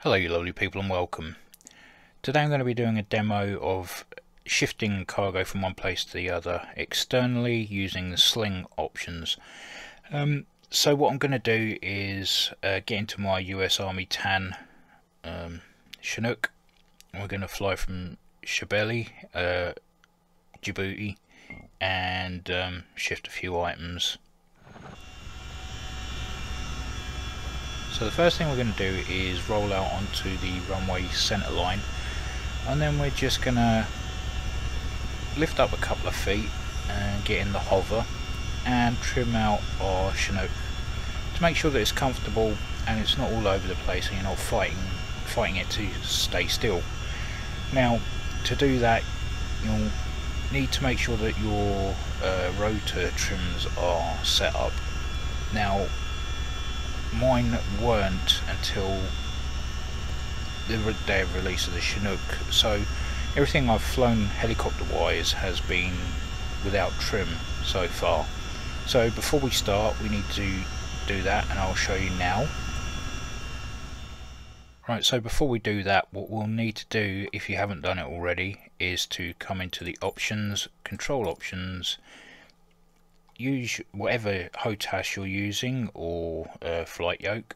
Hello you lovely people and welcome. Today I'm going to be doing a demo of shifting cargo from one place to the other externally using the sling options. So what I'm going to do is get into my US Army TAN Chinook. We're going to fly from Shabelle, Djibouti, and shift a few items. So the first thing we're going to do is roll out onto the runway center line, and then we're just going to lift up a couple of feet and get in the hover and trim out our Chinook to make sure that it's comfortable and it's not all over the place and you're not fighting it to stay still. Now to do that you'll need to make sure that your rotor trims are set up. Now mine weren't until the day of release of the Chinook, so everything I've flown helicopter wise has been without trim so far. So before we start we need to do that, and I'll show you now. Right, so before we do that, what we'll need to do, if you haven't done it already, is to come into the options, control options, use whatever HOTAS you're using or flight yoke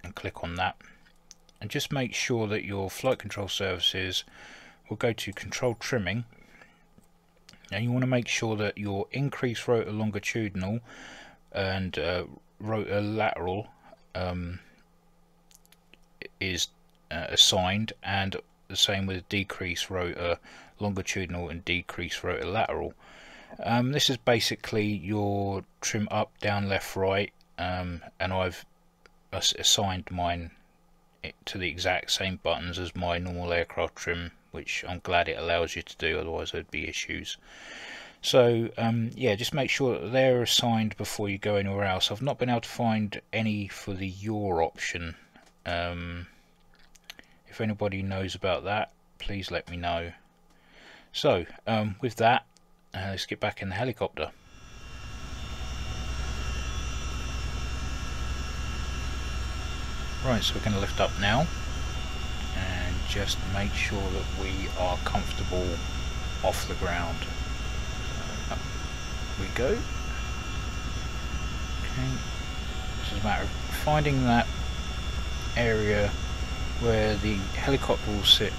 and click on that, and just make sure that your flight control services will go to control trimming, and you want to make sure that your increase rotor longitudinal and rotor lateral is assigned, and the same with decrease rotor longitudinal and decrease rotor lateral. This is basically your trim up, down, left, right, and I've assigned mine to the exact same buttons as my normal aircraft trim, which I'm glad it allows you to do, otherwise there'd be issues. So yeah, just make sure that they're assigned before you go anywhere else. I've not been able to find any for the yaw option. If anybody knows about that, please let me know. So with that, let's get back in the helicopter. Right, so we're going to lift up now and just make sure that we are comfortable off the ground. Up we go. Okay, it's just a matter of finding that area where the helicopter will sit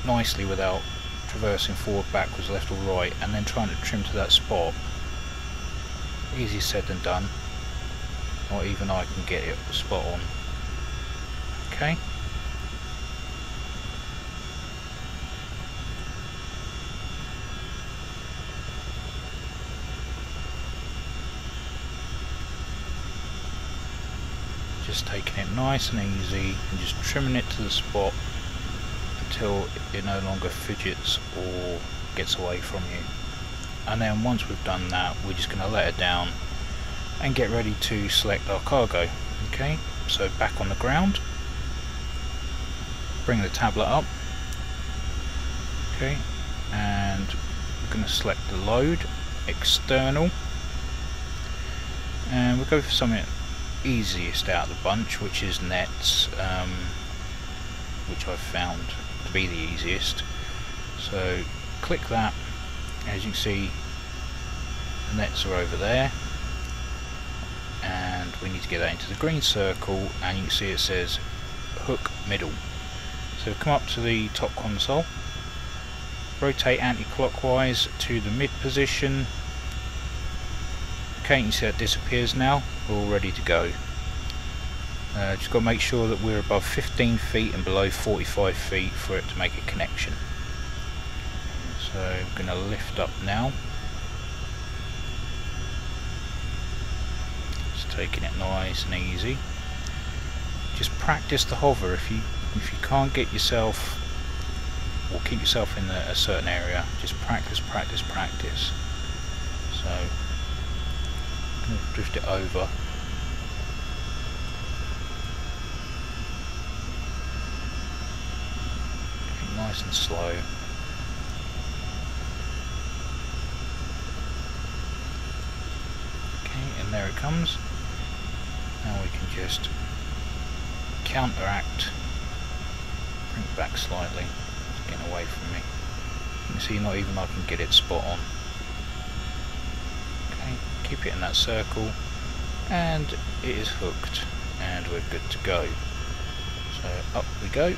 nicely without traversing forward, backwards, left or right, and then trying to trim to that spot. Easier said than done. Not even I can get it spot on. Okay. Just taking it nice and easy and just trimming it to the spot until it no longer fidgets or gets away from you. And then once we've done that, we're just going to let it down and get ready to select our cargo. Okay, so back on the ground, bring the tablet up, okay, and we're going to select the load, external, and we'll go for something easiest out of the bunch, which is nets, which I've found to be the easiest. So click that. As you can see, the nets are over there, and we need to get that into the green circle, and you can see it says hook middle. So come up to the top console, rotate anti-clockwise to the mid position. Okay, you can see that disappears now. We're all ready to go. Just got to make sure that we're above 15 feet and below 45 feet for it to make a connection. So I'm going to lift up now. Just taking it nice and easy. Just practice the hover. If you can't get yourself or keep yourself in a certain area, just practice. So I'm going to drift it over. Okay, nice and slow. And there it comes. Now we can just counteract Bring it back slightly. It's getting away from me. You can see not even I can get it spot on. Okay, keep it in that circle, and it is hooked, and we're good to go. So up we go.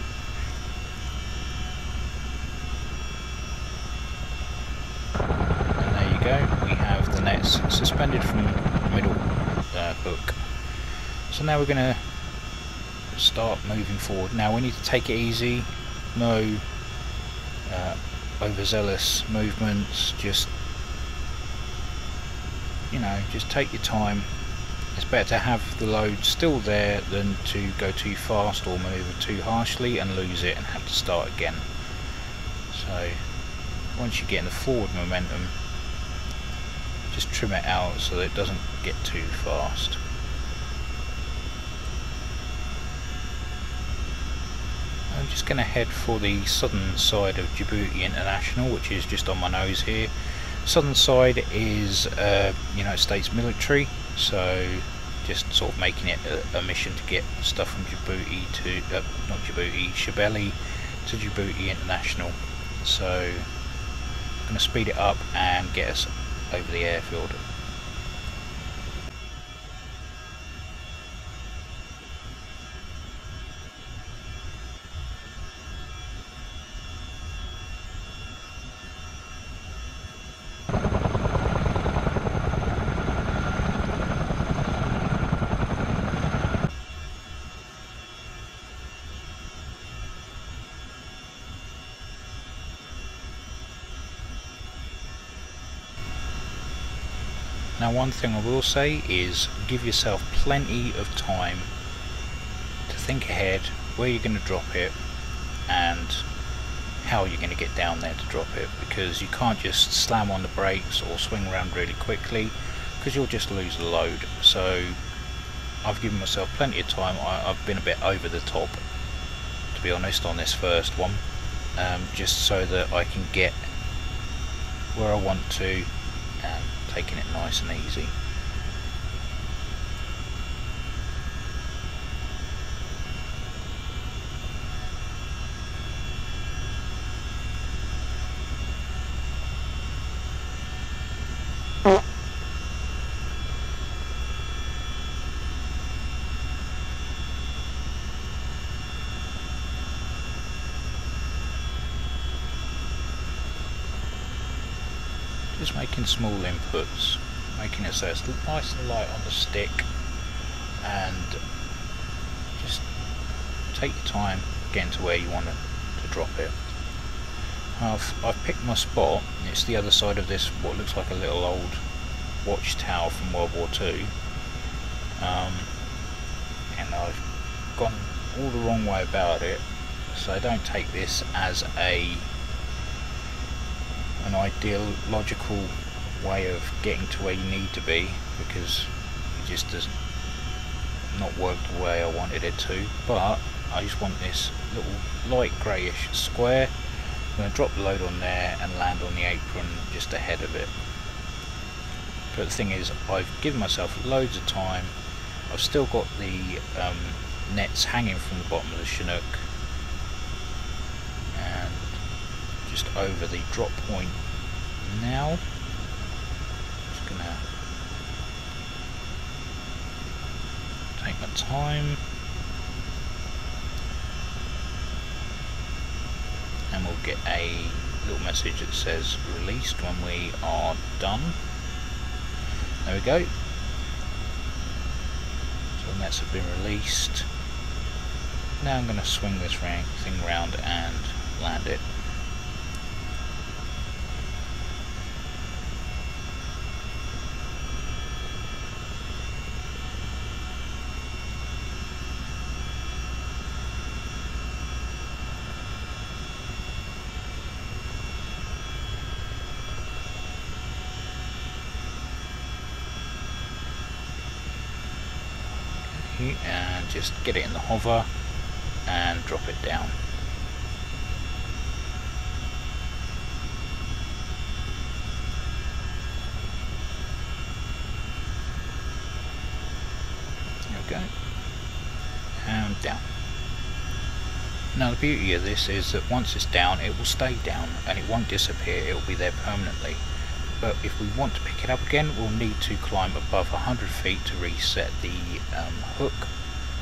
And there you go, we have the nets suspended from the middle hook. So now we're going to start moving forward. Now we need to take it easy, no overzealous movements, just, you know, just take your time. It's better to have the load still there than to go too fast or maneuver too harshly and lose it and have to start again. So once you get in the forward momentum, just trim it out so that it doesn't get too fast. I'm just going to head for the southern side of Djibouti International, which is just on my nose here. Southern side is United States military, so just sort of making it a mission to get stuff from Djibouti to, not Djibouti, Shabelle to Djibouti International. So I'm going to speed it up and get us over the airfield. Now one thing I will say is give yourself plenty of time to think ahead where you're going to drop it and how you're going to get down there to drop it, because you can't just slam on the brakes or swing around really quickly because you'll just lose the load. So I've given myself plenty of time. I've been a bit over the top, to be honest, on this first one, just so that I can get where I want to, taking it nice and easy. Just making small inputs, making it so it's nice and light on the stick, and just take your time getting to where you want to drop it. I've picked my spot. It's the other side of this, what looks like a little old watchtower from World War II, and I've gone all the wrong way about it, so don't take this as an ideological way of getting to where you need to be, because it just does not work the way I wanted it to. But I just want this little light greyish square. I'm going to drop the load on there and land on the apron just ahead of it. But the thing is, I've given myself loads of time. I've still got the nets hanging from the bottom of the Chinook, and just over the drop point now. Just gonna take my time, and we'll get a little message that says released when we are done. There we go. So the nets have been released. Now I'm going to swing this thing round and land it. And just get it in the hover and drop it down. There we go. And down. Now the beauty of this is that once it's down, it will stay down and it won't disappear, it will be there permanently. But if we want to pick it up again, we'll need to climb above 100 feet to reset the hook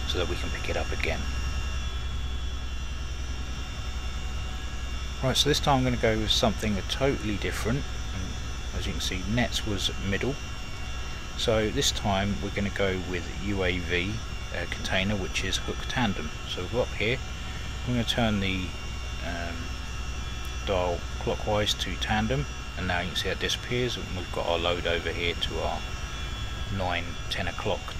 so that we can pick it up again. Right, so this time I'm going to go with something totally different. As you can see, nets was middle. So this time we're going to go with UAV container, which is hook tandem. So we'll go up here. I'm going to turn the dial clockwise to tandem, and now you can see it disappears, and we've got our load over here to our 9-10 o'clock.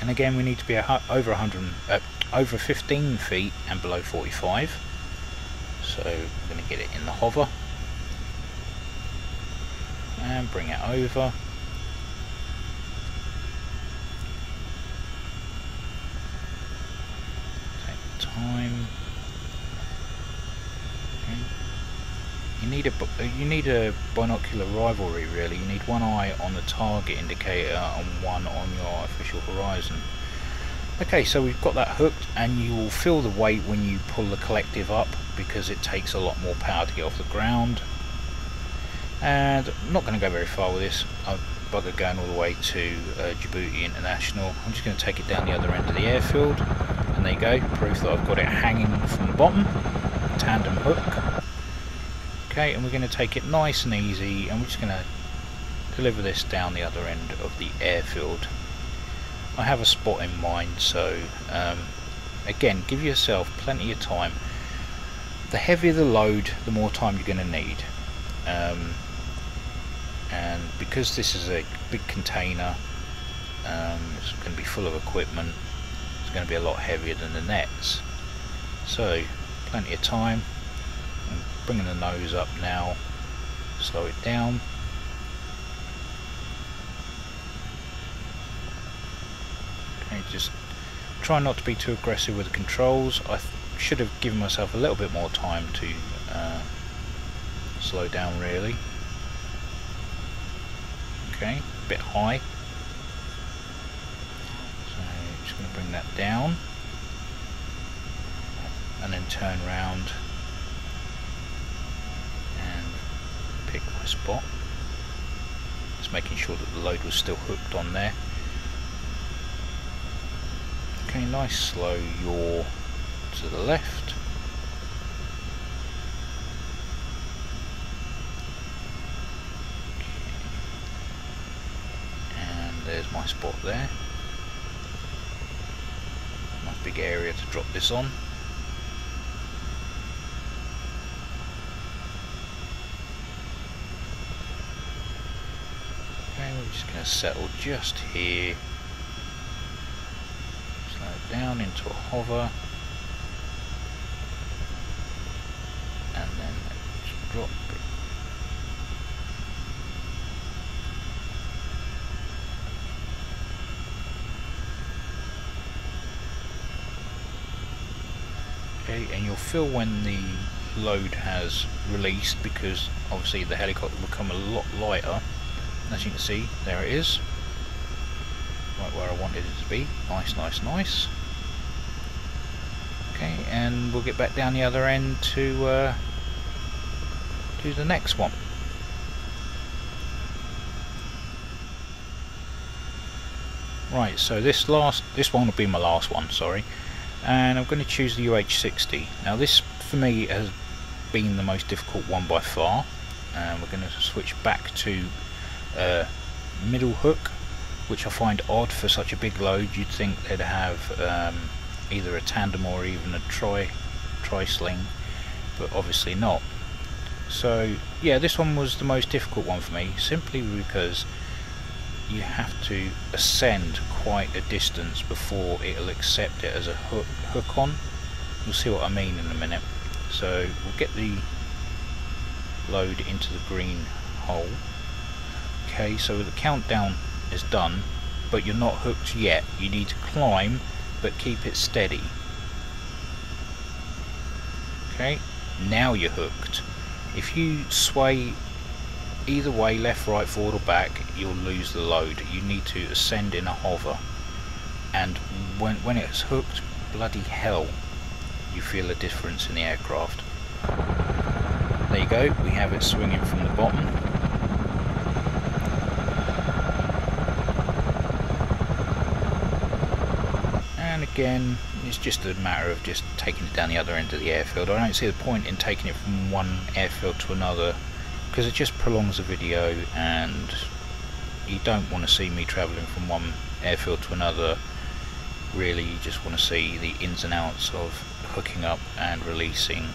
And again, we need to be over 15 feet and below 45. So we're going to get it in the hover and bring it over. Take the time. Okay. You need a binocular rivalry really. You need one eye on the target indicator and one on your official horizon. Okay, so we've got that hooked, and you will feel the weight when you pull the collective up because it takes a lot more power to get off the ground. And I'm not going to go very far with this. I've bugger going all the way to Djibouti International. I'm just going to take it down the other end of the airfield, and there you go, proof that I've got it hanging from the bottom, tandem hook. Okay, and we're going to take it nice and easy, and we're just going to deliver this down the other end of the airfield. I have a spot in mind, so again, give yourself plenty of time. The heavier the load, the more time you're going to need. And because this is a big container, it's going to be full of equipment, it's going to be a lot heavier than the nets. So, plenty of time. I'm bringing the nose up now, slow it down. Okay, just try not to be too aggressive with the controls. I should have given myself a little bit more time to slow down really. Okay, a bit high. So just going to bring that down and then turn round and pick my spot. Just making sure that the load was still hooked on there. Okay, nice slow yaw to the left. And there's my spot there. Nice big area to drop this on. Okay, we're just going to settle just here. Slow it down into a hover. And then let's drop it. Okay, and you'll feel when the load has released, because obviously the helicopter will become a lot lighter. As you can see, there it is, right where I wanted it to be. Nice, nice, nice. Okay, and we'll get back down the other end to do the next one. Right, so this one will be my last one, sorry. And I'm going to choose the UH-60. Now this for me has been the most difficult one by far. And we're going to switch back to middle hook, which I find odd for such a big load. You'd think they'd have either a tandem or even a tri-sling, but obviously not. So yeah, this one was the most difficult one for me, simply because you have to ascend quite a distance before it'll accept it as a hook on. You'll see what I mean in a minute. So we'll get the load into the green hole. Okay, so the countdown is done, but you're not hooked yet. You need to climb, but keep it steady. Okay, now you're hooked. If you sway either way, left, right, forward or back, you'll lose the load. You need to ascend in a hover, and when it's hooked, bloody hell, you feel a difference in the aircraft. There you go, we have it swinging from the bottom. And again, it's just a matter of just taking it down the other end of the airfield. I don't see the point in taking it from one airfield to another, because it just prolongs the video, and you don't want to see me travelling from one airfield to another. Really, you just want to see the ins and outs of hooking up and releasing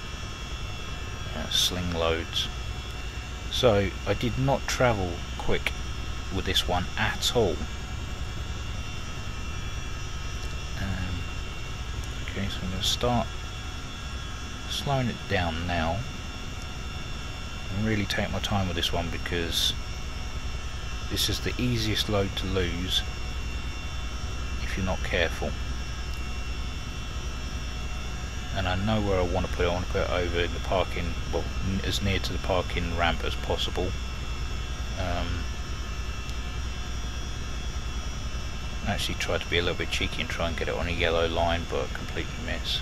sling loads. So I did not travel quick with this one at all. Okay, so I'm going to start slowing it down now and really take my time with this one, because this is the easiest load to lose if you're not careful. And I know where I want to put it. I want to put it over in the parking, well, as near to the parking ramp as possible. I actually tried to be a little bit cheeky and try and get it on a yellow line, but completely miss.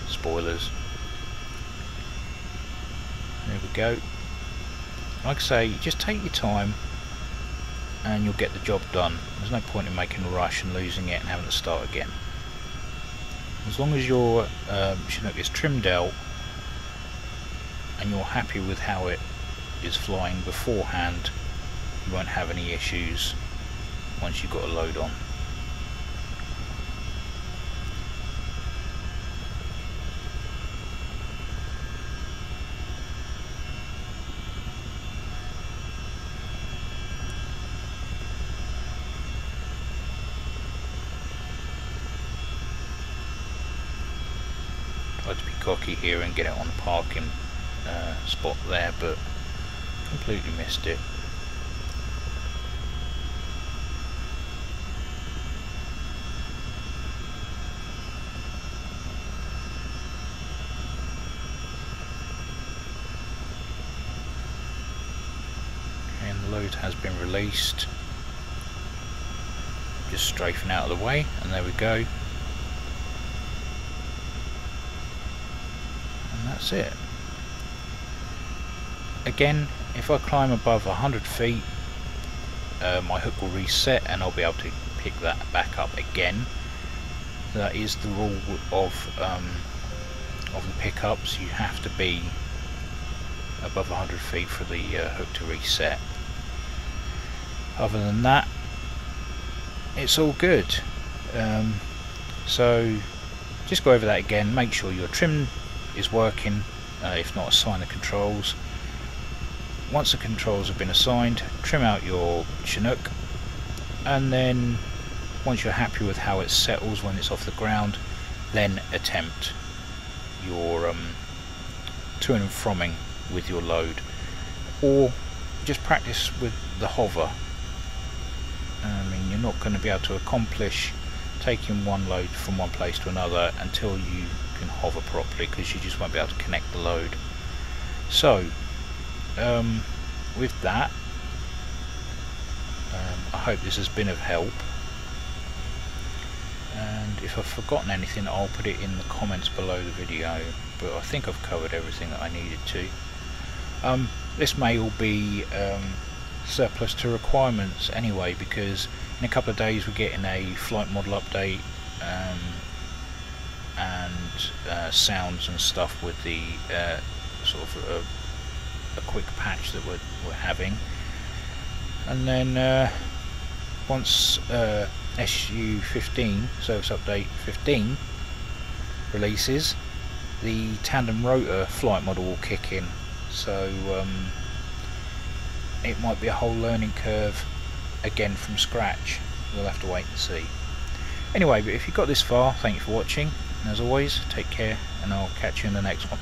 Spoilers. There we go. Like I say, just take your time and you'll get the job done. There's no point in making a rush and losing it and having to start again. As long as your Chinook is trimmed out and you're happy with how it is flying beforehand, you won't have any issues once you've got a load on. Tried to be cocky here and get it on the parking spot there, but completely missed it. And the load has been released. Just strafing out of the way, and there we go. That's it. Again, if I climb above 100 feet, my hook will reset and I'll be able to pick that back up again. That is the rule of the pickups. You have to be above 100 feet for the hook to reset. Other than that, it's all good. So just go over that again. Make sure your trim is working. If not, assign the controls. Once the controls have been assigned, trim out your Chinook, and then once you're happy with how it settles when it's off the ground, then attempt your to and fromming with your load, or just practice with the hover. I mean, you're not going to be able to accomplish taking one load from one place to another until you can hover properly, because you just won't be able to connect the load. So with that, I hope this has been of help, and if I've forgotten anything I'll put it in the comments below the video, but I think I've covered everything that I needed to. This may all be surplus to requirements anyway, because in a couple of days we're getting a flight model update and sounds and stuff with the sort of a quick patch that we're having, and then once SU15 Service Update 15 releases, the tandem rotor flight model will kick in. So it might be a whole learning curve again from scratch. We'll have to wait and see. Anyway, but if you got this far, thank you for watching, and as always, take care, and I'll catch you in the next one.